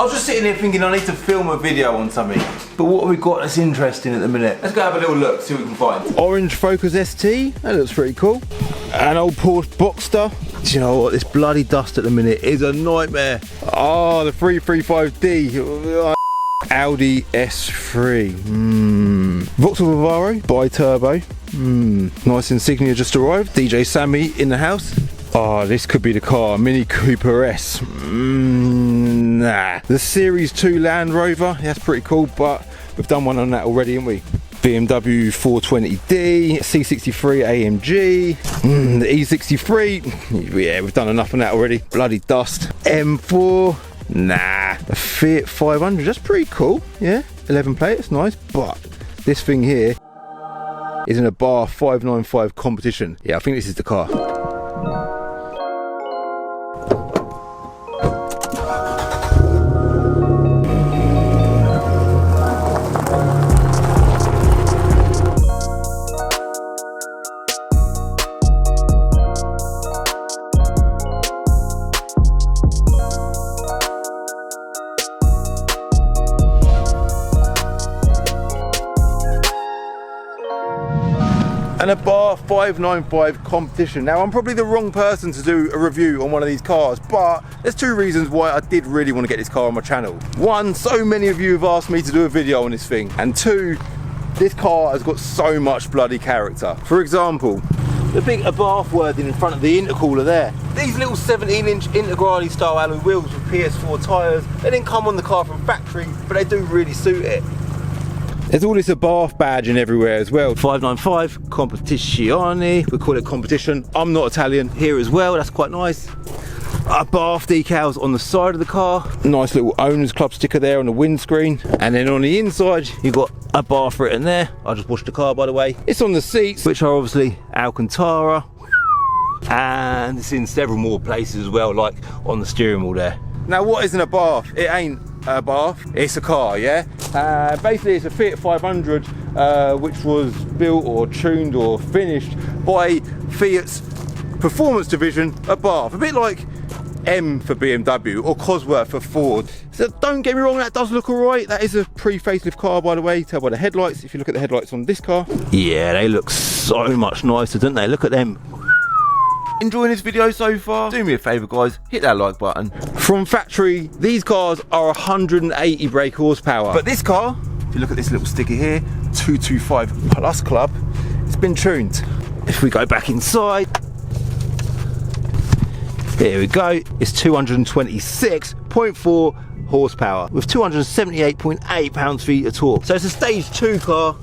I was just sitting here thinking I need to film a video on something. But what have we got that's interesting at the minute? Let's go have a little look, see what we can find. Orange Focus ST, that looks pretty cool. An old Porsche Boxster. Do you know what? This bloody dust at the minute is a nightmare. Oh, the 335D. Audi S3. Vauxhall Bavaro, bi-turbo. Nice insignia just arrived. DJ Sammy in the house. Oh, this could be the car. Mini Cooper S. Nah. The Series 2 Land Rover. Yeah, that's pretty cool, but we've done one on that already, haven't we? BMW 420D, C63 AMG, the E63. Yeah, we've done enough on that already. Bloody dust. M4. Nah. A Fiat 500. That's pretty cool. Yeah, 11 plate. It's nice, but this thing here is in a Abarth 595 competition. Yeah, I think this is the car. An Abarth 595 competition. Now, I'm probably the wrong person to do a review on one of these cars, but there's two reasons why I did really want to get this car on my channel. One, so many of you have asked me to do a video on this thing, and two, this car has got so much bloody character. For example, the big Abarth wording in front of the intercooler there. These little 17-inch Integrale style alloy wheels with PS4 tyres, they didn't come on the car from factory, but they do really suit it. There's all this Abarth badging everywhere as well. 595, Competizione, we call it competition. I'm not Italian here as well, that's quite nice. Abarth decals on the side of the car. Nice little Owners Club sticker there on the windscreen. And then on the inside, you've got Abarth written there. I just washed the car, by the way. It's on the seats, which are obviously Alcantara. And it's in several more places as well, like on the steering wheel there. Now, what is an Abarth? It ain't a Abarth, it's a car, yeah? Basically, it's a Fiat 500, which was built or tuned or finished by Fiat's performance division, Abarth. A bit like M for BMW or Cosworth for Ford. So don't get me wrong, that does look alright. That is a pre-facelift car, by the way. Tell by the headlights. If you look at the headlights on this car, yeah, they look so much nicer, don't they? Look at them. Enjoying this video so far? Do me a favour, guys, hit that like button. From factory, these cars are 180 brake horsepower, but this car, if you look at this little sticker here, 225 Plus Club, it's been tuned. If we go back inside, here we go, it's 226.4 horsepower with 278.8 pounds-feet of torque. So it's a stage 2 car,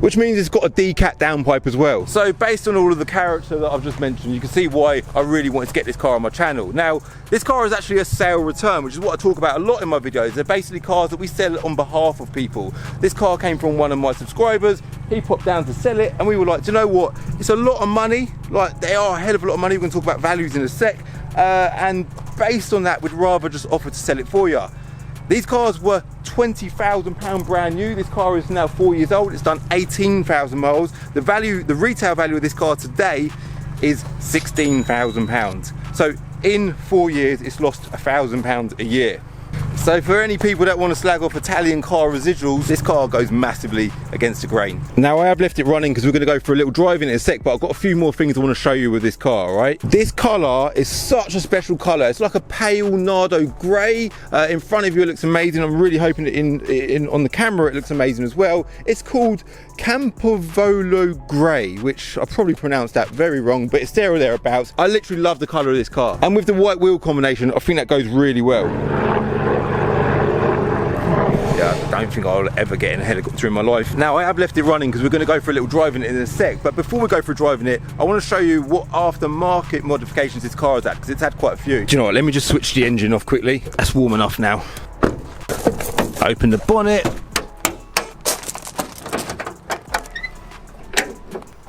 which means it's got a decat downpipe as well. So based on all of the character that I've just mentioned, you can see why I really wanted to get this car on my channel. Now, this car is actually a sale return, which is what I talk about a lot in my videos. They're basically cars that we sell on behalf of people. This car came from one of my subscribers. He popped down to sell it, and we were like, do you know what? It's a lot of money. Like, they are a hell of a lot of money. We're gonna talk about values in a sec. And based on that, we'd rather just offer to sell it for you. These cars were £20,000 brand new. This car is now 4 years old. It's done 18,000 miles. The retail value of this car today is £16,000. So in 4 years, it's lost £1,000 a year. So for any people that want to slag off Italian car residuals, this car goes massively against the grain. Now, I have left it running because we're going to go for a little drive in a sec, but I've got a few more things I want to show you with this car, right? This colour is such a special colour. It's like a pale Nardo grey. In front of you, it looks amazing. I'm really hoping that on the camera it looks amazing as well. It's called Campovolo Grey, which I probably pronounced that very wrong, but it's there or thereabouts. I literally love the colour of this car. And with the white wheel combination, I think that goes really well. I don't think I'll ever get in a helicopter in my life. Now, I have left it running because we're going to go for a little drive in it in a sec, but before we go for driving it, I want to show you what aftermarket modifications this car has had, because it's had quite a few. Do you know what, let me just switch the engine off quickly. That's warm enough now. Open the bonnet.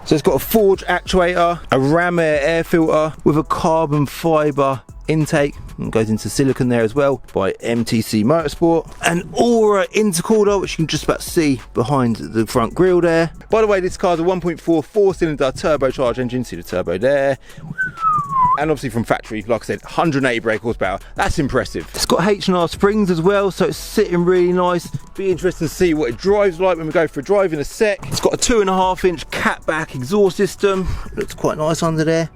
So it's got a forge actuator, a ram air filter with a carbon fibre intake, and goes into silicon there as well by MTC Motorsport. An Aura intercooler, which you can just about see behind the front grille there. By the way, this car's a 1.4 4-cylinder turbocharged engine. See the turbo there. And obviously from factory, like I said, 180 brake horsepower. That's impressive. It's got H&R springs as well, so it's sitting really nice. Be interesting to see what it drives like when we go for a drive in a sec. It's got a 2.5-inch catback exhaust system. Looks quite nice under there.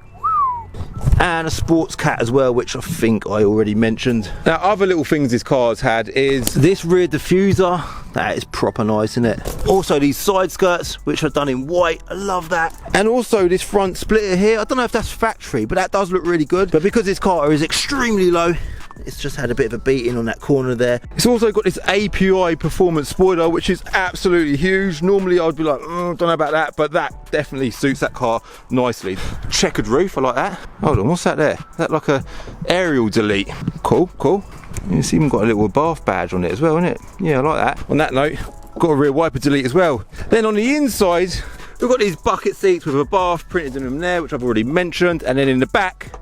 And a sports cat as well, which I think I already mentioned. Now, other little things this car's had is this rear diffuser. That is proper nice, isn't it? Also these side skirts, which are done in white. I love that. And also this front splitter here. I don't know if that's factory, but that does look really good. But because this car is extremely low, it's just had a bit of a beating on that corner there. It's also got this API performance spoiler, which is absolutely huge. Normally I'd be like, don't know about that, but that definitely suits that car nicely. Checkered roof, I like that. Hold on, what's that there? Is that like a aerial delete? Cool, cool. It's even got a little Abarth badge on it as well, isn't it? Yeah, I like that. On that note, got a rear wiper delete as well. Then on the inside, we've got these bucket seats with Abarth printed in them there, which I've already mentioned. And then in the back,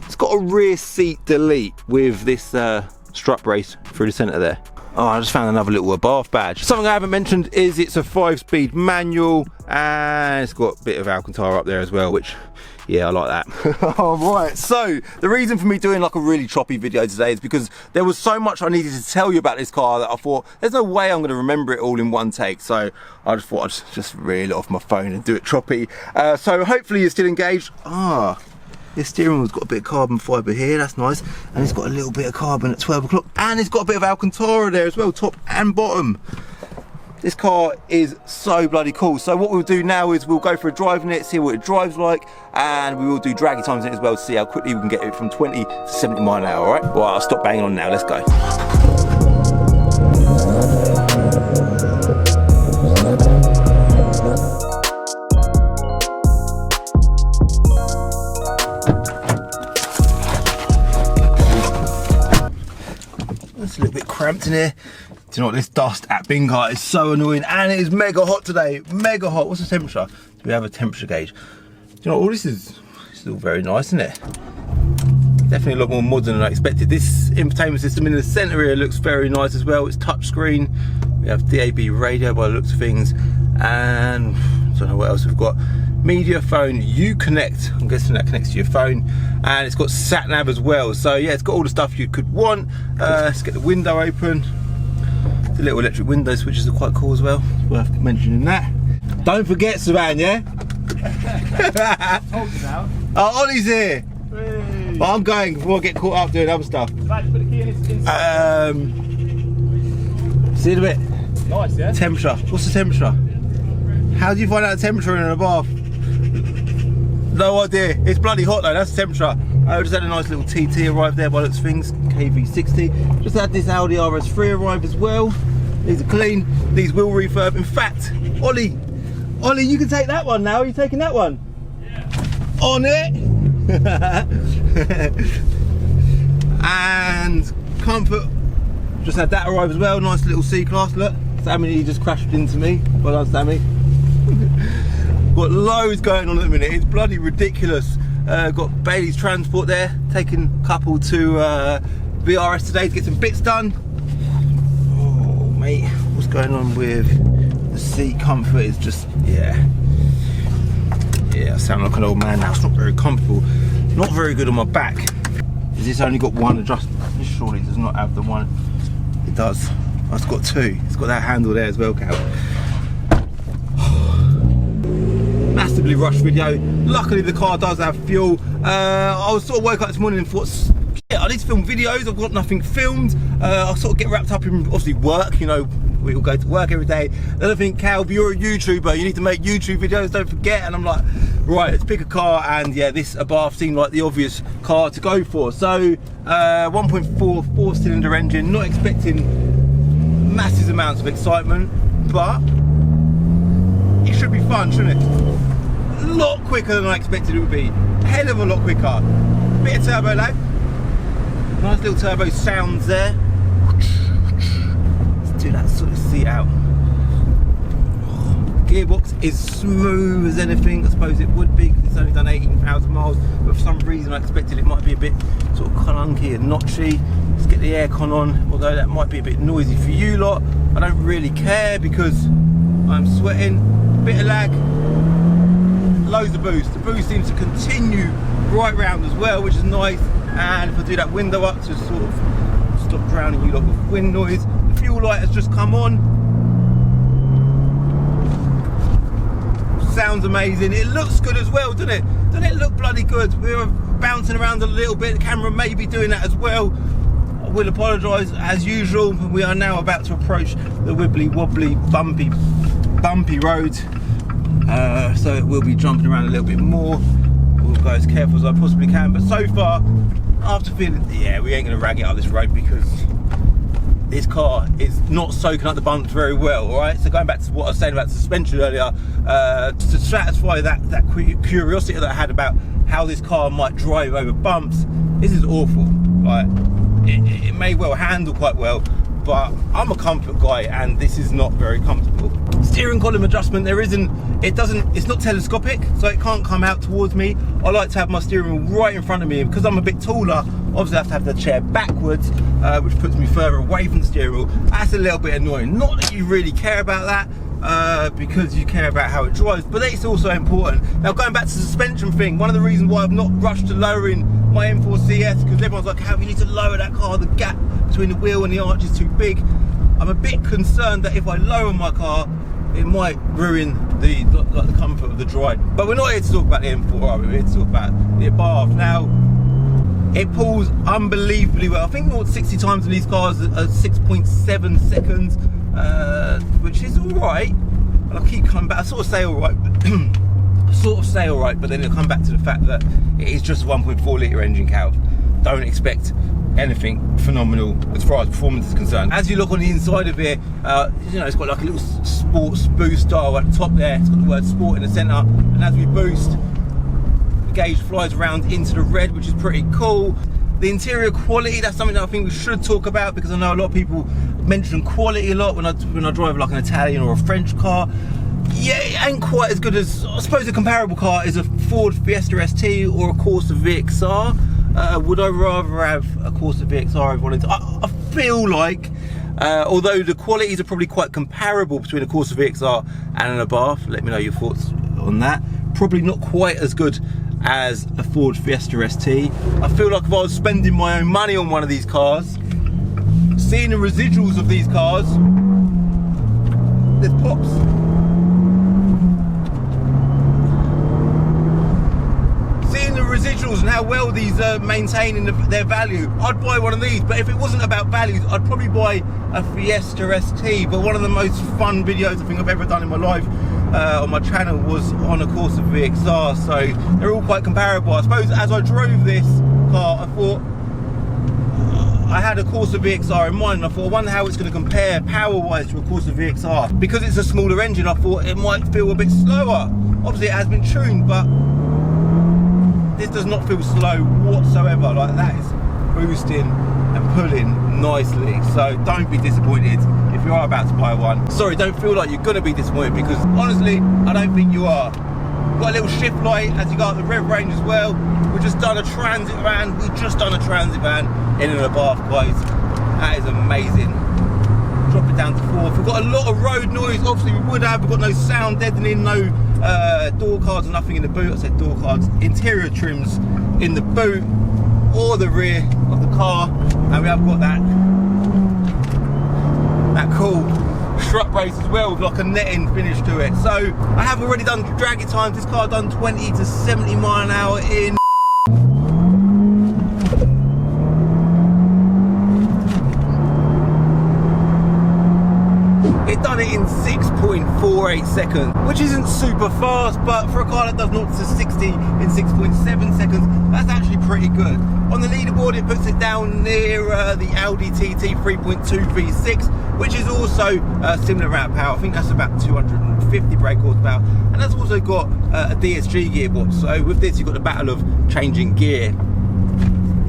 it's got a rear seat delete with this strut brace through the centre there. Oh, I just found another little Abarth badge. Something I haven't mentioned is it's a 5-speed manual, and it's got a bit of Alcantara up there as well, which, yeah, I like that. Alright, so the reason for me doing like a really choppy video today is because there was so much I needed to tell you about this car that I thought there's no way I'm going to remember it all in one take. So I just thought I'd just reel it off my phone and do it choppy. So hopefully you're still engaged. The steering wheel's got a bit of carbon fibre here, that's nice. And it's got a little bit of carbon at 12 o'clock. And it's got a bit of Alcantara there as well, top and bottom. This car is so bloody cool. So what we'll do now is we'll go for a drive in it, see what it drives like, and we will do Dragy Times in it as well to see how quickly we can get it from 20 to 70 miles an hour, alright? Well, I'll stop banging on now, let's go. It's a little bit cramped in here. Do you know what, this dust at Binghart is so annoying, and it is mega hot today, mega hot. What's the temperature? Do we have a temperature gauge? Do you know what, all this is all very nice, isn't it? Definitely a lot more modern than I expected. This infotainment system in the centre here looks very nice as well. It's touchscreen. We have DAB radio by the looks of things, and I don't know what else we've got. Media phone, Uconnect, I'm guessing that connects to your phone, and it's got sat nav as well. So yeah, it's got all the stuff you could want. Let's get the window open. The little electric window switches are quite cool as well. It's worth mentioning that. Don't forget, Savan, yeah? Oh, Ollie's here. Hey. Well, I'm going before I get caught up doing other stuff. See you in a bit. Nice, yeah? Temperature. What's the temperature? How do you find out the temperature in a bath? No idea. It's bloody hot though, that's the temperature. I just had a nice little TT arrive there by looks of things, KV60. Just had this Audi RS3 arrive as well. These are clean, these will refurb. In fact, Ollie, you can take that one now. Are you taking that one? Yeah. On it. And comfort, just had that arrive as well. Nice little C-Class, look. Sammy just crashed into me. Well done, Sammy. Got loads going on at the minute, it's bloody ridiculous. Got Bailey's Transport there, taking a couple to VRS today to get some bits done. Oh mate, what's going on with the seat comfort is just, yeah, I sound like an old man now. It's not very comfortable, not very good on my back. Has this only got one adjustment? This surely does not have the one. It does. Oh, it's got two. It's got that handle there as well, Cal. Massively rushed video. Luckily the car does have fuel. I was sort of woke up this morning and thought, yeah, I need to film videos, I've got nothing filmed. I sort of get wrapped up in obviously work, you know, we all go to work every day. Then I think, Cal, you're a YouTuber, you need to make YouTube videos, don't forget. And I'm like, right, let's pick a car, and yeah, this Abarth seemed like the obvious car to go for. So 1.4 4-cylinder engine, not expecting massive amounts of excitement, but it should be fun, shouldn't it? A lot quicker than I expected it would be. Hell of a lot quicker. Bit of turbo lag. Nice little turbo sounds there. Let's do that sort of seat out. Gearbox is smooth as anything. I suppose it would be because it's only done 18,000 miles, but for some reason I expected it might be a bit sort of clunky and notchy. Let's get the aircon on, although that might be a bit noisy for you lot. I don't really care because I'm sweating. Bit of lag, loads of boost. The boost seems to continue right round as well, which is nice. And if I do that window up to sort of stop drowning you lot with wind noise, the fuel light has just come on. Sounds amazing. It looks good as well, doesn't it? Doesn't it look bloody good? We were bouncing around a little bit. The camera may be doing that as well. I will apologise as usual. We are now about to approach the wibbly wobbly bumpy road, so it will be jumping around a little bit more. We'll go as careful as I possibly can, but so far, after feeling, yeah, we ain't going to rag it up this road because this car is not soaking up the bumps very well. All right, so going back to what I was saying about suspension earlier, to satisfy that curiosity that I had about how this car might drive over bumps, this is awful. Right, it may well handle quite well, but I'm a comfort guy and this is not very comfortable. Steering column adjustment, it's not telescopic, so it can't come out towards me. I like to have my steering wheel right in front of me, and because I'm a bit taller, obviously I have to have the chair backwards, which puts me further away from the steering wheel. That's a little bit annoying. Not that you really care about that, because you care about how it drives, but it's also important. Now, going back to the suspension thing, one of the reasons why I've not rushed to lowering my M4 CS, because everyone's like, how you need to lower that car, the gap between the wheel and the arch is too big. I'm a bit concerned that if I lower my car, it might ruin the comfort of the drive. But we're not here to talk about the M4, are we? We're here to talk about the Abarth. Now, it pulls unbelievably well. I think 0 to 60 times in these cars are 6.7 seconds, which is all right. And I keep coming back. I sort of say all right, but then it'll come back to the fact that it is just a 1.4 litre engine cow. Don't expect anything phenomenal as far as performance is concerned. As you look on the inside of here, you know, it's got like a little sports boost dial at the top there. It's got the word sport in the centre, and as we boost, the gauge flies around into the red, which is pretty cool. The interior quality, that's something that I think we should talk about, because I know a lot of people mention quality a lot when I drive like an Italian or a French car. Yeah, it ain't quite as good as, I suppose, a comparable car is a Ford Fiesta ST or a Corsa VXR. Would I rather have a Corsa VXR over one of these? I feel like, although the qualities are probably quite comparable between a Corsa VXR and an Abarth, let me know your thoughts on that. Probably not quite as good as a Ford Fiesta ST. I feel like if I was spending my own money on one of these cars, seeing the residuals of these cars, there's pops. Residuals and how well these are maintaining their value, I'd buy one of these. But if it wasn't about values, I'd probably buy a Fiesta ST. But one of the most fun videos I think I've ever done in my life on my channel was on a Corsa VXR, so they're all quite comparable. I suppose as I drove this car, I thought, I had a Corsa VXR in mind, and I thought, I wonder how it's going to compare power-wise to a Corsa VXR. Because it's a smaller engine, I thought it might feel a bit slower. Obviously it has been tuned, but this does not feel slow whatsoever. Like, that is boosting and pulling nicely. So don't be disappointed if you are about to buy one. Sorry, don't feel like you're gonna be disappointed, because honestly, I don't think you are. Got a little shift light as you go up the rev range as well. We've just done a transit van. In an Abarth, guys. That is amazing. Drop it down to 4. We've got a lot of road noise. Obviously we would have. We've got no sound deadening, no door cards or nothing in the boot. I said door cards. Interior trims in the boot or the rear of the car, and we have got that cool strut brace as well with like a netting finish to it. So I have already done Dragy Times. This car done 20 to 70 mile an hour in it done it in 6.48 seconds, which isn't super fast, but for a car that does 0 to 60 in 6.7 seconds, that's actually pretty good. On the leaderboard, it puts it down near the Audi TT 3.2 V6, which is also a similar amount of power. I think that's about 250 brake horsepower, and that's also got a DSG gearbox. So with this, you've got the battle of changing gear.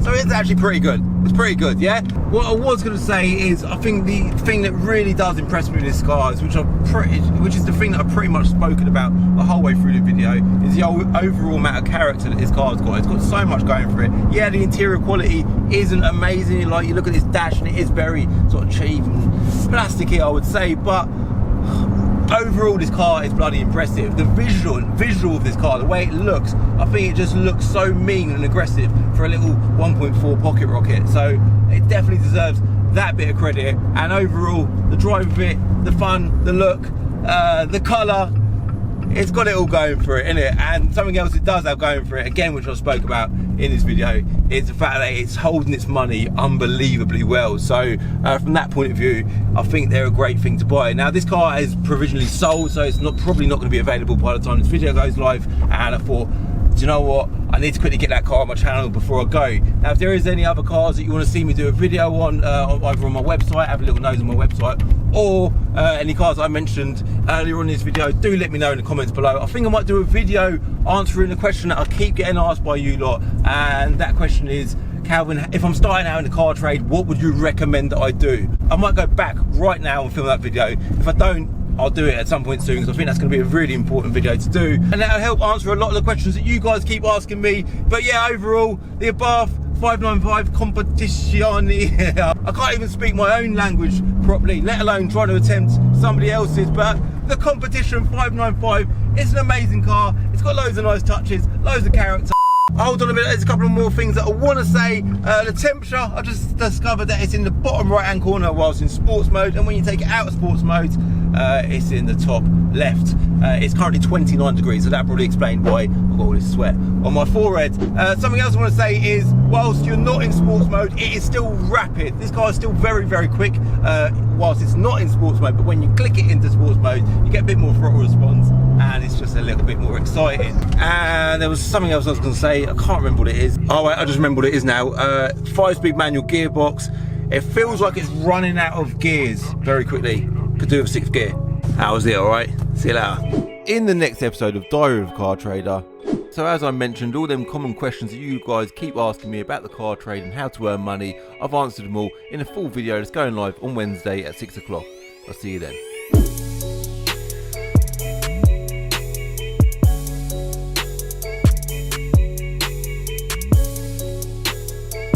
So it's actually pretty good. It's pretty good, yeah? What I was going to say is, I think the thing that really does impress me with this car, which is the thing that I've pretty much spoken about the whole way through the video, is the overall amount of character that this car's got. It's got so much going for it. Yeah, the interior quality isn't amazing. Like, you look at this dash and it is very sort of cheap and plasticky, I would say, but overall this car is bloody impressive. The visual of this car, the way it looks, I think it just looks so mean and aggressive for a little 1.4 pocket rocket. So it definitely deserves that bit of credit. And overall, the drive of it, the fun, the look, the colour, it's got it all going for it, innit? And something else it does have going for it, again, which I spoke about in this video, is the fact that it's holding its money unbelievably well. So from that point of view, I think they're a great thing to buy. Now, this car is provisionally sold, so it's probably not going to be available by the time this video goes live. And I thought, do you know what? I need to quickly get that car on my channel before I go. Now, if there is any other cars that you want to see me do a video on, either on my website, have a little nose on my website, or any cars I mentioned earlier on in this video, do let me know in the comments below. I think I might do a video answering a question that I keep getting asked by you lot, and that question is, Calvin, if I'm starting out in the car trade, what would you recommend that I do? I might go back right now and film that video. If I don't, I'll do it at some point soon, because I think that's going to be a really important video to do, and that'll help answer a lot of the questions that you guys keep asking me. But yeah, overall, the Abarth 595 Competizione. I can't even speak my own language properly, let alone trying to attempt somebody else's. But the Competition 595 is an amazing car. It's got loads of nice touches, loads of character. Hold on a minute, there's a couple of more things that I want to say. The temperature, I just discovered that it's in the bottom right hand corner whilst in sports mode, and when you take it out of sports mode, it's in the top left. It's currently 29 degrees, so that probably explained why I've got all this sweat on my forehead. Something else I want to say is, whilst you're not in sports mode, it is still rapid. This car is still very, very quick, whilst it's not in sports mode, but when you click it into sports mode, you get a bit more throttle response, and it's just a little bit more exciting. And there was something else I was going to say, I can't remember what it is. Oh wait, I just remember what it is now. 5-speed manual gearbox. It feels like it's running out of gears very quickly. Could do with 6th gear. How was it? Alright, see you later. In the next episode of Diary of a Car Trader. So as I mentioned, all them common questions that you guys keep asking me about the car trade and how to earn money, I've answered them all in a full video that's going live on Wednesday at 6 o'clock. I'll see you then.